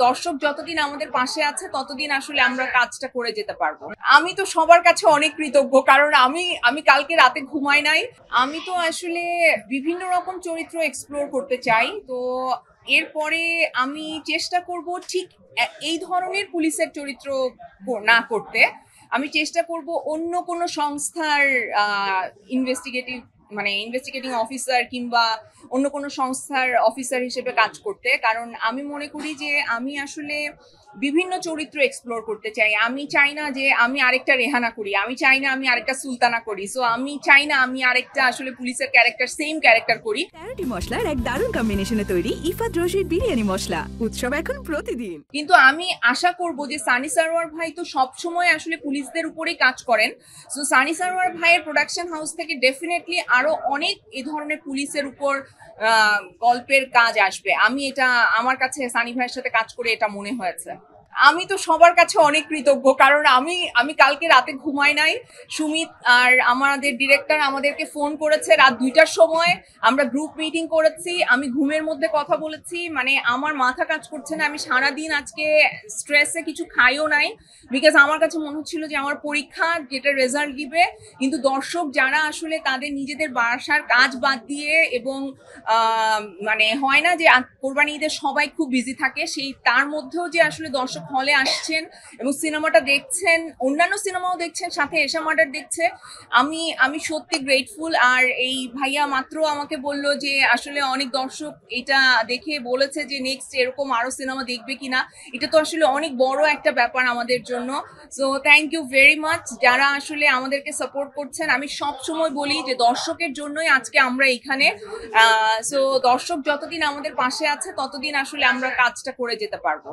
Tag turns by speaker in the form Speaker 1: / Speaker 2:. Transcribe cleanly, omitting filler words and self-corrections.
Speaker 1: দর্শক যতদিন আমাদের পাশে আছে ততদিন আসলে আমরা কাজটা করে যেতে পারবো। আমি তো সবার কাছে অনেক কৃতজ্ঞ, কারণ আমি কালকে রাতে ঘুমাই নাই। আমি তো আসলে বিভিন্ন রকম চরিত্র এক্সপ্লোর করতে চাই, তো এরপরে আমি চেষ্টা করব ঠিক এই ধরনের পুলিশের চরিত্র না করতে। আমি চেষ্টা করব অন্য কোনো সংস্থার ইনভেস্টিগেটিং অফিসার কিংবা অন্য কোনো সংস্থার অফিসার হিসেবে কাজ করতে, কারণ আমি মনে করি যে আমি আসলে বিভিন্ন চরিত্র এক্সপ্লোর করতে চাই। আমি চাই না যে আমি আরেকটা রেহানা করি, আমি চাই না আমি আরেকটা সুলতানা করি, সো আমি চাই না আমি আরেকটা আসলে পুলিশের ক্যারেক্টার সেম ক্যারেক্টার করি।
Speaker 2: 13টি মশলার এক দারুণ কম্বিনেশনে তৈরি ইফাত রশিদ বিরিয়ানি মশলা, উৎসব এখন প্রতিদিন।
Speaker 1: কিন্তু আমি আশা করব যে সানি সারোয়ার ভাই তো সবসময় আসলে পুলিশদের উপরেই কাজ করেন, সো সানি সারোয়ার ভাইয়ের প্রোডাকশন হাউস থেকে ডেফিনেটলি আরো অনেক এই ধরনের পুলিশের উপর গল্পের কাজ আসবে। আমি এটা আমার কাছে সানি ভাইয়ের সাথে কাজ করে এটা মনে হয়েছে। আমি তো সবার কাছে অনেক কৃতজ্ঞ, কারণ আমি কালকে রাতে ঘুমাই নাই। সুমিত আর আমাদের ডিরেক্টর আমাদেরকে ফোন করেছে রাত 2টার সময়, আমরা গ্রুপ মিটিং করেছি, আমি ঘুমের মধ্যে কথা বলেছি, মানে আমার মাথা কাজ করছে না। আমি সারাদিন আজকে স্ট্রেসে কিছু খাইও নাই, বিকজ আমার কাছে মনে হচ্ছিল যে আমার পরীক্ষা যেটা রেজাল্ট দিবে, কিন্তু দর্শক যারা আসলে তাদের নিজেদের বাসার কাজ বাদ দিয়ে এবং মানে হয় না যে কোরবানি ঈদে সবাই খুব বিজি থাকে, সেই তার মধ্যেও যে আসলে দর্শক হলে আসছেন এবং সিনেমাটা দেখছেন, অন্যান্য সিনেমাও দেখছেন, সাথে এশা মার্ডার দেখছে, আমি সত্যি গ্রেটফুল। আর এই ভাইয়া মাত্র আমাকে বলল যে আসলে অনেক দর্শক এটা দেখে বলেছে যে নেক্সট এরকম আরো সিনেমা দেখবে কিনা। এটা তো আসলে অনেক বড় একটা ব্যাপার আমাদের জন্য, so thank you very much যারা আসলে আমাদেরকে সাপোর্ট করছেন। আমি সব সময় বলি যে দর্শকের জন্যই আজকে আমরা এখানে, সো দর্শক যতদিন আমাদের পাশে আছে ততদিন আসলে আমরা কাজটা করে যেতে পারবো।